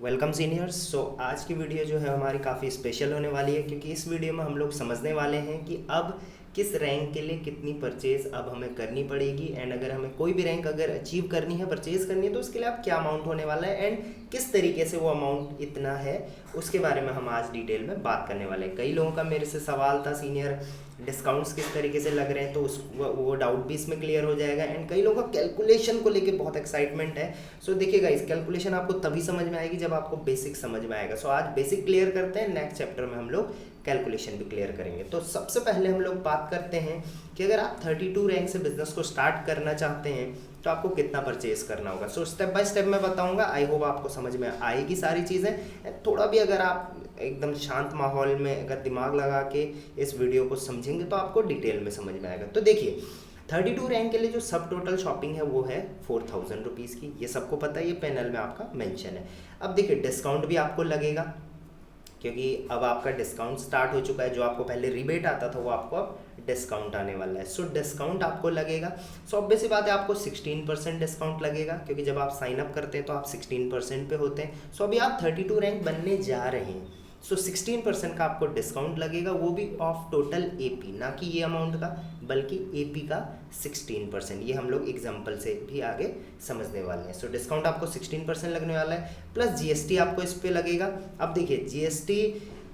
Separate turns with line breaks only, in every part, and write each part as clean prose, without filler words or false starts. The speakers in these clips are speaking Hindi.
Welcome seniors. आज की वीडियो जो है हमारी काफ़ी स्पेशल होने वाली है, क्योंकि इस वीडियो में हम लोग समझने वाले हैं कि अब किस रैंक के लिए कितनी परचेज़ अब हमें करनी पड़ेगी, एंड अगर हमें कोई भी रैंक अगर अचीव करनी है, परचेज़ करनी है, तो उसके लिए अब क्या अमाउंट होने वाला है एंड किस तरीके से वो अमाउंट इतना है, उसके बारे में हम आज डिटेल में बात करने वाले हैं। कई लोगों का मेरे से सवाल था, सीनियर डिस्काउंट्स किस तरीके से लग रहे हैं, तो वो डाउट भी इसमें क्लियर हो जाएगा। एंड कई लोगों का कैलकुलेशन को लेके बहुत एक्साइटमेंट है। देखिएगा, इस कैलकुलेशन आपको तभी समझ में आएगी जब आपको बेसिक समझ में आएगा। आज बेसिक क्लियर करते हैं, नेक्स्ट चैप्टर में हम लोग कैलकुलेशन भी क्लियर करेंगे। तो सबसे पहले हम लोग बात करते हैं कि अगर आप 32 रैंक से बिजनेस को स्टार्ट करना चाहते हैं तो आपको कितना परचेज करना होगा। स्टेप बाय स्टेप मैं बताऊंगा। आई होप आपको समझ में आएगी सारी चीज़ें। थोड़ा भी अगर आप एकदम शांत माहौल में अगर दिमाग लगा के इस वीडियो को समझेंगे तो आपको डिटेल में समझ में आएगा। तो देखिए, 32 रैंक के लिए जो सब टोटल शॉपिंग है वो है 4000 रुपीज़ की। ये सबको पता है, ये पैनल में आपका मेंशन है। अब देखिए, डिस्काउंट भी आपको लगेगा, क्योंकि अब आपका डिस्काउंट स्टार्ट हो चुका है। जो आपको पहले रिबेट आता था वो आपको अब डिस्काउंट आने वाला है। डिस्काउंट आपको लगेगा। ऑब्वियस सी बात है, आपको 16% डिस्काउंट लगेगा, क्योंकि जब आप साइन अप करते हैं तो आप 16% पे होते हैं। अभी आप 32 रैंक बनने जा रहे हैं, 16% का आपको डिस्काउंट लगेगा, वो भी ऑफ टोटल एपी, ना कि ये अमाउंट का, बल्कि एपी का 16%। ये हम लोग एग्जांपल से भी आगे समझने वाले हैं। डिस्काउंट आपको 16% लगने वाला है, प्लस जीएसटी आपको इस पे लगेगा। अब देखिए, जीएसटी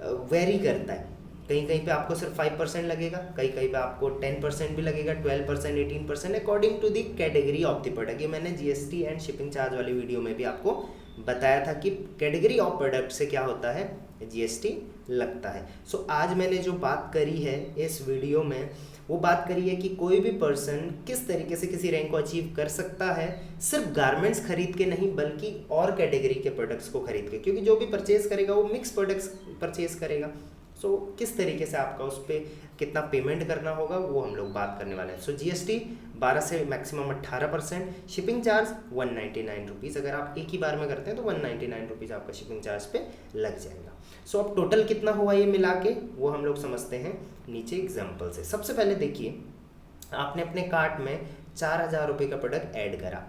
वेरी करता है, कहीं कहीं पे आपको सिर्फ 5% लगेगा, कहीं कहीं पे आपको 10% भी लगेगा, 12%, 18%, according to the category of the product. ये मैंने जीएसटी एंड शिपिंग चार्ज वाली वीडियो में भी आपको बताया था कि कैटेगरी ऑफ प्रोडक्ट से क्या होता है, जीएसटी लगता है। आज मैंने जो बात करी है इस वीडियो में, वो बात करी है कि कोई भी पर्सन किस तरीके से किसी रैंक को अचीव कर सकता है, सिर्फ गारमेंट्स खरीद के नहीं, बल्कि और कैटेगरी के प्रोडक्ट्स को खरीद के, क्योंकि जो भी परचेज करेगा वो मिक्स प्रोडक्ट्स परचेज करेगा। किस तरीके से आपका उस पर कितना पेमेंट करना होगा वो हम लोग बात करने वाले हैं। जीएसटी 12 से मैक्सिमम 18%, शिपिंग चार्ज 199 रुपीज़। अगर आप एक ही बार में करते हैं तो 199 रुपीज़ आपका शिपिंग चार्ज पे लग जाएगा। अब टोटल कितना हुआ ये मिला के, वो हम लोग समझते हैं नीचे एग्जाम्पल से। सबसे पहले देखिए, आपने अपने कार्ट में 4000 रुपये का प्रोडक्ट ऐड करा।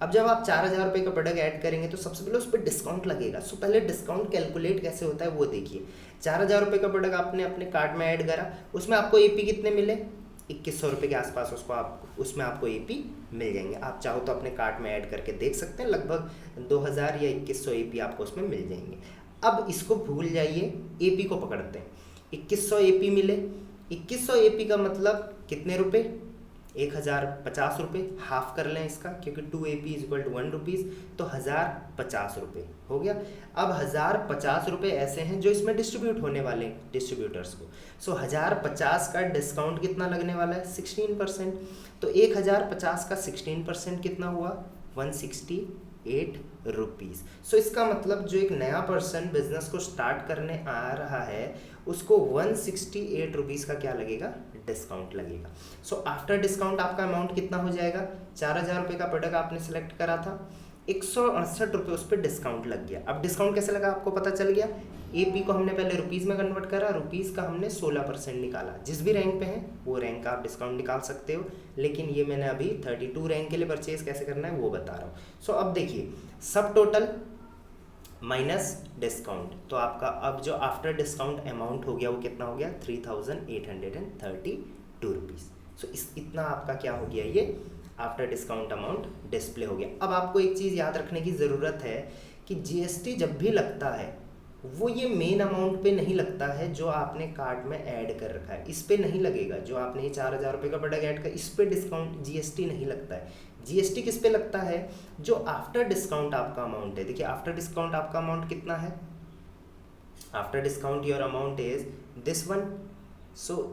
अब जब आप 4000 रुपये का प्रोडक्ट ऐड करेंगे तो सबसे पहले उस पर डिस्काउंट लगेगा। पहले डिस्काउंट कैलकुलेट कैसे होता है वो देखिए। 4000 रुपये का प्रोडक्ट आपने अपने कार्ट में ऐड करा, उसमें आपको एपी कितने मिले, 2100 रुपये के आसपास उसमें आपको एपी मिल जाएंगे। आप चाहो तो अपने कार्ट में ऐड करके देख सकते हैं, लगभग 2000 या 2100 एपी आपको उसमें मिल जाएंगे। अब इसको भूल जाइए, एपी को पकड़ते हैं। 2100 एपी मिले, 2100 एपी का मतलब कितने रुपए, 1050 रुपये। हाफ कर लें इसका, क्योंकि 2 AP is equal to 1 rupees, तो 1050 रुपये हो गया। अब 1050 रुपये ऐसे हैं जो इसमें डिस्ट्रीब्यूट होने वाले हैं डिस्ट्रीब्यूटर्स को। 1050 का डिस्काउंट कितना लगने वाला है, 16%। तो 1050 का 16% कितना हुआ, 168 रुपीज़। इसका मतलब जो एक नया पर्सन बिजनेस को स्टार्ट करने आ रहा है उसको 168 रुपीज़ का क्या लगेगा, डिस्काउंट लगेगा। आफ्टर डिस्काउंट आपका अमाउंट कितना हो जाएगा, 4000 रुपये का प्रोडक्ट आपने सेलेक्ट करा था, 168 रुपये उस पर डिस्काउंट लग गया। अब डिस्काउंट कैसे लगा आपको पता चल गया। एपी को हमने पहले रुपीज़ में कन्वर्ट करा, रुपीज़ का हमने 16% निकाला। जिस भी रैंक पे हैं वो रैंक का आप डिस्काउंट निकाल सकते हो, लेकिन ये मैंने अभी 32 रैंक के लिए परचेज कैसे करना है वो बता रहा हूँ। अब देखिए, सब टोटल माइनस डिस्काउंट, तो आपका अब जो आफ्टर डिस्काउंट अमाउंट हो गया वो कितना हो गया, 3832 रुपीज़। इतना आपका क्या हो गया, ये आफ्टर डिस्काउंट अमाउंट डिस्प्ले हो गया। अब आपको एक चीज़ याद रखने की ज़रूरत है कि जीएसटी जब भी लगता है वो ये मेन अमाउंट पे नहीं लगता है जो आपने कार्ट में ऐड कर रखा है, इस पे नहीं लगेगा। जो आपने ये 4000 रुपये का प्रोडक्ट ऐड कर, इस पे डिस्काउंट जीएसटी नहीं लगता है। जीएसटी किस पे लगता है, जो आफ्टर डिस्काउंट आपका अमाउंट है। देखिए, आफ्टर डिस्काउंट आपका अमाउंट कितना है, after discount your amount is this one.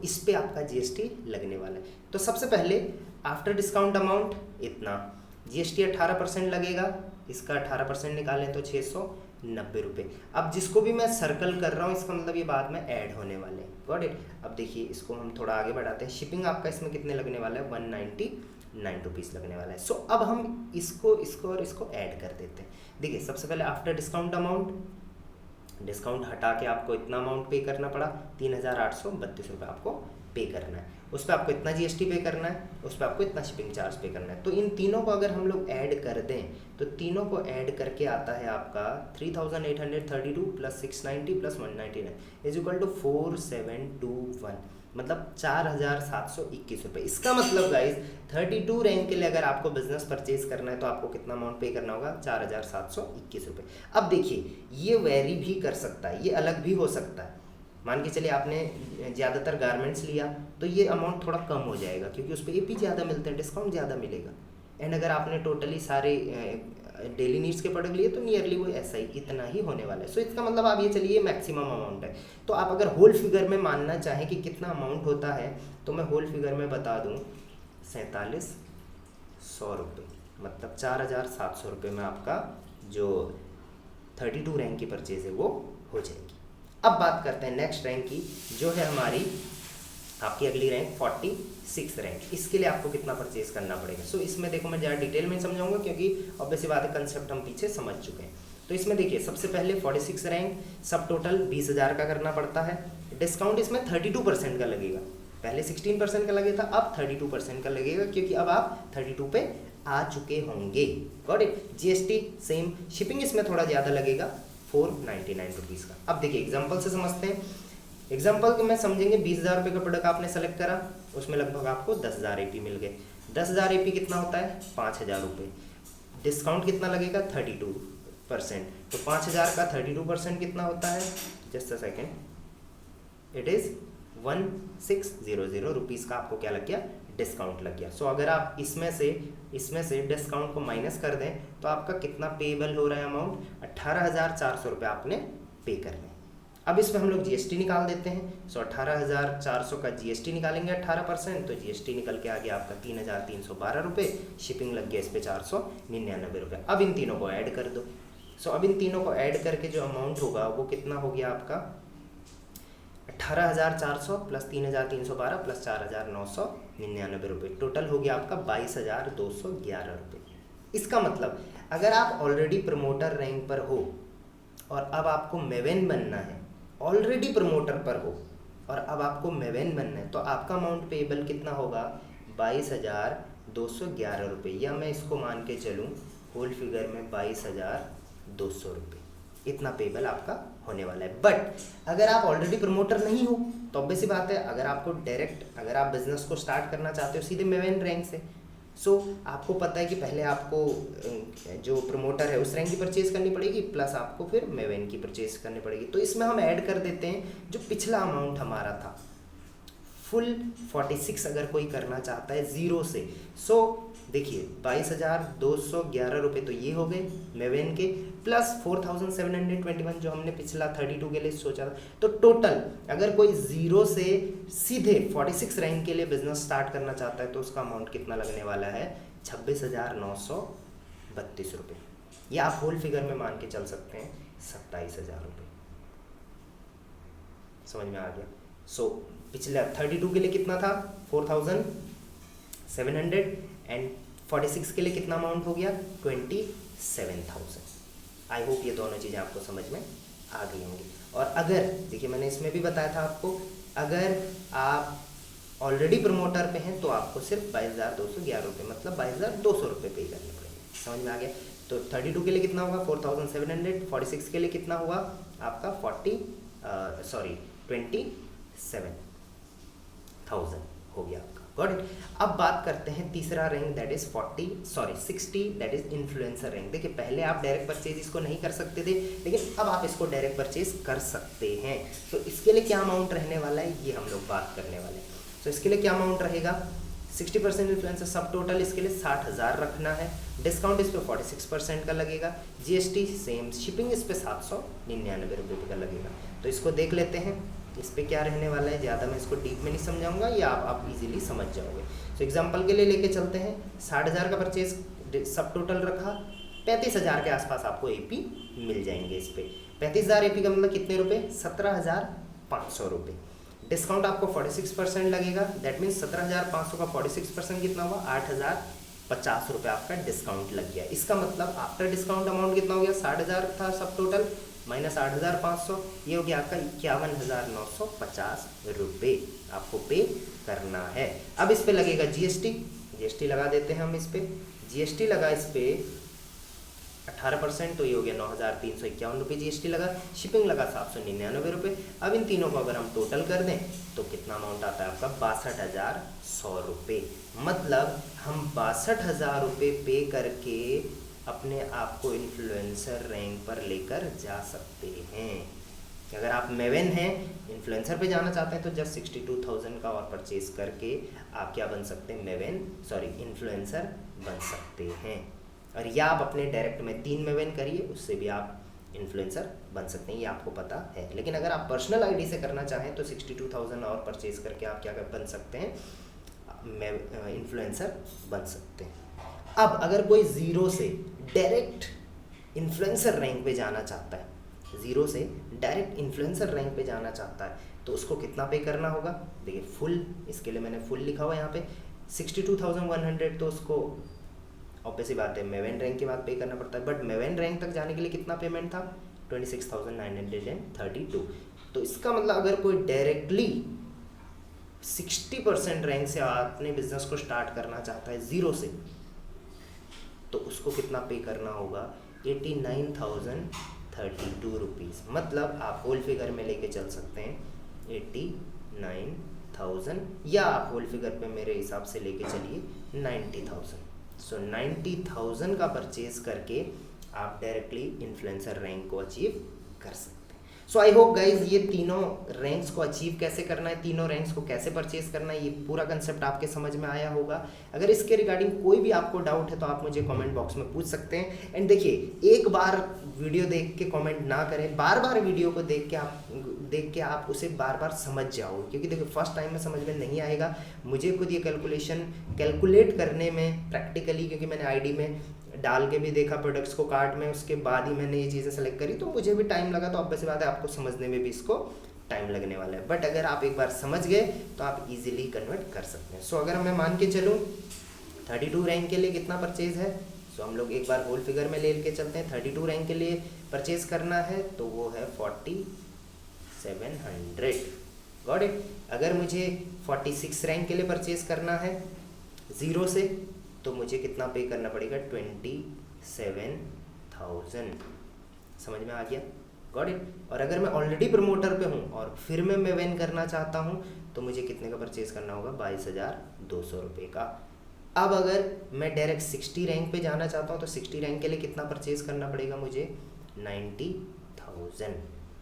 इस पे आपका जीएसटी लगने वाला है। तो सबसे पहले आफ्टर डिस्काउंट अमाउंट इतना, जीएसटी 18% लगेगा, इसका 18% निकालें तो 690 रुपये। अब जिसको भी मैं सर्कल कर रहा हूँ इसका मतलब ये बाद में ऐड होने वाले हैं। Got it. अब देखिए, इसको हम थोड़ा आगे बढ़ाते हैं। शिपिंग आपका इसमें कितने लगने वाला है, 199 रुपीज़ लगने वाला है। अब हम इसको और इसको ऐड कर देते हैं। देखिए, सबसे पहले आफ्टर डिस्काउंट अमाउंट, डिस्काउंट हटा के आपको इतना अमाउंट पे करना पड़ा, 3832 रुपये आपको पे करना है। उस पर आपको इतना जीएसटी पे करना है, उस पर आपको इतना शिपिंग चार्ज पे करना है। तो इन तीनों को अगर हम लोग ऐड कर दें तो तीनों को ऐड करके आता है आपका 3832 plus 690 plus 199 is equal to 4721, मतलब 4721 रुपये। इसका मतलब गाइज 32 रैंक के लिए अगर आपको बिजनेस परचेज करना है तो आपको कितना अमाउंट पे करना होगा, 4721 रुपये। अब देखिए ये वेरी भी कर सकता है, ये अलग भी हो सकता है। मान के चलिए आपने ज़्यादातर गारमेंट्स लिया तो ये अमाउंट थोड़ा कम हो जाएगा क्योंकि उस पर एपी ज़्यादा मिलते हैं, डिस्काउंट ज़्यादा मिलेगा। एंड अगर आपने टोटली सारे डेली नीड्स के प्रोडक्ट लिए तो नियरली वो ऐसा ही इतना ही होने वाला है। सो इसका मतलब आप ये चलिए मैक्सिमम अमाउंट है। तो आप अगर होल फिगर में मानना चाहें कि कितना अमाउंट होता है तो मैं होल फिगर में बता दूँ 4700 रुपये, मतलब 4700 रुपये में आपका जो 32 रैंक की परचेज है वो हो जाएगी। अब बात करते हैं नेक्स्ट रैंक की, जो है हमारी आपकी अगली रैंक 46 रैंक। इसके लिए आपको कितना परचेज करना पड़ेगा। सो इसमें देखो मैं ज़्यादा डिटेल में समझाऊंगा क्योंकि ऑब्वियस बात है कंसेप्ट हम पीछे समझ चुके हैं। तो इसमें देखिए सबसे पहले 46 रैंक सब टोटल 20,000 का करना पड़ता है। डिस्काउंट इसमें 32% का लगेगा, पहले 16% का लगे था, अब 32% का लगेगा क्योंकि अब आप 32 पे आ चुके होंगे। Got it. GST same, shipping इसमें थोड़ा ज़्यादा लगेगा 499 रुपीज़ का। अब देखिए एग्जाम्पल से समझते हैं। एग्जाम्पल में समझेंगे 20,000 रुपये का प्रोडक्ट आपने सेलेक्ट करा, उसमें लगभग आपको 10,000 एपी मिल गए। 10,000 एपी कितना होता है, 5,000 रुपये। डिस्काउंट कितना लगेगा, 32%। तो 5,000 का 32% कितना होता है, just a second, it is 1600 rupees का आपको क्या लग गया, डिस्काउंट लग गया। सो अगर आप इसमें से डिस्काउंट को माइनस कर दें तो आपका कितना पेबल हो रहा है अमाउंट, 18,400 रुपये आपने पे करने। अब इसमें हम लोग जीएसटी निकाल देते हैं। सो 18,400 का जीएसटी निकालेंगे 18%, तो जीएसटी निकल के आ गया आपका 3,312 रुपये। शिपिंग लग गया इस पर 499 रुपये। अब इन तीनों को ऐड कर दो। सो अब इन तीनों को ऐड करके जो अमाउंट होगा वो कितना हो गया आपका, 18,400 प्लस 3,312 प्लस 4,999 रुपये, टोटल हो गया आपका 22,211 रुपये। इसका मतलब अगर आप ऑलरेडी प्रमोटर रैंक पर हो और अब आपको मेवेन बनना है, ऑलरेडी प्रमोटर पर हो और अब आपको मेवेन बनना है, तो आपका अमाउंट पेबल कितना होगा, 22,211 रुपये, या मैं इसको मान के चलूँ होल फिगर में 22,200 रुपये, इतना पेबल आपका होने वाला है। बट अगर आप ऑलरेडी प्रमोटर नहीं हो तो ऑब्वियस सी बात है, अगर आप बिजनेस को स्टार्ट करना चाहते हो सीधे मेवेन रैंक से, सो आपको पता है कि पहले आपको जो प्रमोटर है उस रैंक की परचेज करनी पड़ेगी, प्लस आपको फिर मेवेन की परचेज करनी पड़ेगी। तो इसमें हम ऐड कर देते हैं जो पिछला अमाउंट हमारा था, फुल 46 अगर कोई करना चाहता है ज़ीरो से। सो देखिए 22,211 रुपये तो ये हो गए मेवेन के, प्लस 4,721 जो हमने पिछला 32 के लिए सोचा था। तो टोटल अगर कोई ज़ीरो से सीधे 46 रैंक के लिए बिजनेस स्टार्ट करना चाहता है तो उसका अमाउंट कितना लगने वाला है, 26,932 रुपये, या आप होल फिगर में मान के चल सकते हैं 27,000 रुपये। समझ में आ गया। सो पिछला 32 के लिए कितना था, 4,700, एंड 46 के लिए कितना अमाउंट हो गया, 27,000। आई होप ये दोनों चीज़ें आपको समझ में आ गई होंगी। और अगर देखिए मैंने इसमें भी बताया था आपको, अगर आप ऑलरेडी प्रमोटर पे हैं तो आपको सिर्फ 22,211 रुपये, मतलब 22,200 रुपये पे करने पड़ेंगे। समझ में आ गया। तो 32 के लिए कितना होगा, 4,700, 46 के लिए कितना हुआ आपका 27,000 हो गया आपका। Got it. अब बात करते हैं तीसरा rank, that is 60, that is influencer rank. देखिए पहले आप डायरेक्ट परचेज इसको नहीं कर सकते थे, लेकिन अब आप इसको डायरेक्ट परचेज कर सकते हैं। तो इसके लिए क्या अमाउंट रहने वाला है ये हम लोग बात करने वाले हैं। तो इसके लिए क्या अमाउंट रहेगा, 60% इन्फ्लुएंसर सब टोटल इसके लिए 60,000 रखना है। डिस्काउंट इस पर 46% का लगेगा, जीएसटी सेम, शिपिंग इस पर 799 रुपये का लगेगा। तो इसको देख लेते हैं इस पे क्या रहने वाला है। ज़्यादा मैं इसको डीप में नहीं समझाऊंगा, या आप इजीली समझ जाओगे। तो एग्जांपल के लिए लेके चलते हैं, 60,000 का परचेज सब टोटल रखा, 35,000 के आसपास आपको एपी मिल जाएंगे इस पे। 35,000 एपी का मतलब कितने रुपए, 17,500 रुपये। डिस्काउंट आपको 46% लगेगा, दैट मीन्स 17,500 का 46% कितना हुआ, 8,050 रुपये आपका डिस्काउंट लग गया। इसका मतलब आफ्टर डिस्काउंट अमाउंट कितना हो गया, 60,000 था सब टोटल, माइनस 8,500, ये हो गया आपका 51,950 रुपये आपको पे करना है। अब इस पे लगेगा जीएसटी लगा देते हैं हम इस पे। जीएसटी लगा इस पे 18%, तो ये हो गया 9,351 रुपये जीएसटी लगा। शिपिंग लगा 799 रुपये। अब इन तीनों को अगर हम टोटल कर दें तो कितना अमाउंट आता है आपका 62,100 रुपये। मतलब हम 62,000 रुपये पे करके अपने आप को इन्फ्लुएंसर रैंक पर लेकर जा सकते हैं। अगर आप मेवन हैं, इन्फ्लुएंसर पे जाना चाहते हैं, तो जस्ट 62,000 का और परचेज करके आप क्या बन सकते हैं, इन्फ्लुएंसर बन सकते हैं। और या आप अपने डायरेक्ट में 3 मेवन करिए, उससे भी आप इन्फ्लुएंसर बन सकते हैं, ये आपको पता है। लेकिन अगर आप पर्सनल आईडी से करना चाहें तो 62,000 और परचेज करके आप क्या बन सकते हैं, इन्फ्लुएंसर बन सकते हैं। अब अगर कोई ज़ीरो से डायरेक्ट इन्फ्लुएंसर रैंक पे जाना चाहता है, ज़ीरो से डायरेक्ट इन्फ्लुएंसर रैंक पे जाना चाहता है, तो उसको कितना पे करना होगा। देखिए फुल, इसके लिए मैंने फुल लिखा हुआ है यहाँ पे 62,100, तो उसको ऑब्वियसली बात है मेवन रैंक के बाद पे करना पड़ता है। बट मेवन रैंक तक जाने के लिए कितना पेमेंट था, 26,932। तो इसका मतलब अगर कोई डायरेक्टली 60% रैंक से अपने बिजनेस को स्टार्ट करना चाहता है ज़ीरो से, तो उसको कितना पे करना होगा, 89,032 रुपीज़। मतलब आप होल फिगर में लेके चल सकते हैं 89,000, या आप होल फिगर पे मेरे हिसाब से लेके चलिए 90,000। सो 90,000 का परचेज करके आप डायरेक्टली इन्फ्लुएंसर रैंक को अचीव कर सकते हैं। सो आई होप गाइज ये तीनों रैंक्स को अचीव कैसे करना है, तीनों रैंक्स को कैसे परचेज करना है, ये पूरा कंसेप्ट आपके समझ में आया होगा। अगर इसके रिगार्डिंग कोई भी आपको डाउट है तो आप मुझे कमेंट बॉक्स में पूछ सकते हैं। एंड देखिए, एक बार वीडियो देख के कमेंट ना करें, बार बार वीडियो को देख के आप उसे बार बार समझ जाओ, क्योंकि देखिए फर्स्ट टाइम में समझ में नहीं आएगा। मुझे खुद ये कैलकुलेट करने में प्रैक्टिकली, क्योंकि मैंने आईडी में डाल के भी देखा प्रोडक्ट्स को कार्ट में, उसके बाद ही मैंने ये चीज़ें सेलेक्ट करी, तो मुझे भी टाइम लगा। तो ऑब्वियस बात है आपको समझने में भी इसको टाइम लगने वाला है। बट अगर आप एक बार समझ गए तो आप इजीली कन्वर्ट कर सकते हैं। सो अगर मैं मान के चलूँ 32 रैंक के लिए कितना परचेज है, सो हम लोग एक बार होल फिगर में ले के चलते हैं। 32 रैंक के लिए परचेज करना है तो वो है 4700, गॉट इट। अगर मुझे 46 रैंक के लिए परचेज करना है ज़ीरो से, तो मुझे कितना पे करना पड़ेगा, 27,000। समझ में आ गया, गॉट इट। और अगर मैं ऑलरेडी प्रमोटर पे हूँ और फिर मैं मेवन करना चाहता हूँ, तो मुझे कितने का परचेज करना होगा, 22,200 रुपये का। अब अगर मैं डायरेक्ट 60 रैंक पे जाना चाहता हूँ, तो 60 रैंक के लिए कितना परचेज करना पड़ेगा मुझे, 90,000।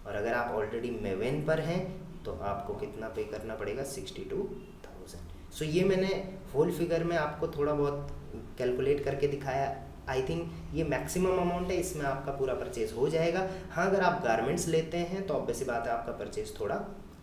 और अगर आप ऑलरेडी मेवन पर हैं तो आपको कितना पे करना पड़ेगा, 62,000। सो ये मैंने होल फिगर में आपको थोड़ा बहुत कैलकुलेट करके दिखाया। आई थिंक ये मैक्सिमम अमाउंट है, इसमें आपका पूरा परचेज हो जाएगा। हाँ, अगर आप गारमेंट्स लेते हैं तो ऑब्वियस बात है आपका परचेज थोड़ा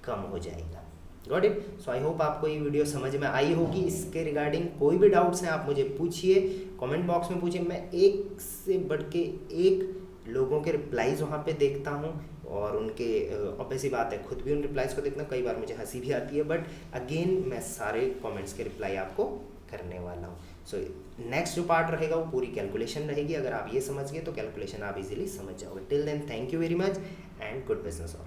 कम हो जाएगा, got it. So I hope आपको ये वीडियो समझ में आई होगी। इसके रिगार्डिंग कोई भी डाउट्स हैं आप मुझे पूछिए, कमेंट बॉक्स में पूछिए। मैं एक से बढ़ के एक लोगों के रिप्लाईज वहाँ पे देखता हूँ, और उनके ऑब्वियसली बात है खुद भी उन रिप्लाईज को देखना, कई बार मुझे हंसी भी आती है, बट अगेन मैं सारे कमेंट्स के रिप्लाई आपको करने वाला हूँ। सो नेक्स्ट जो पार्ट रहेगा वो पूरी कैलकुलेशन रहेगी। अगर आप ये समझ गए तो कैलकुलेशन आप इजीली समझ जाओगे। Till then, thank you very much and good business all.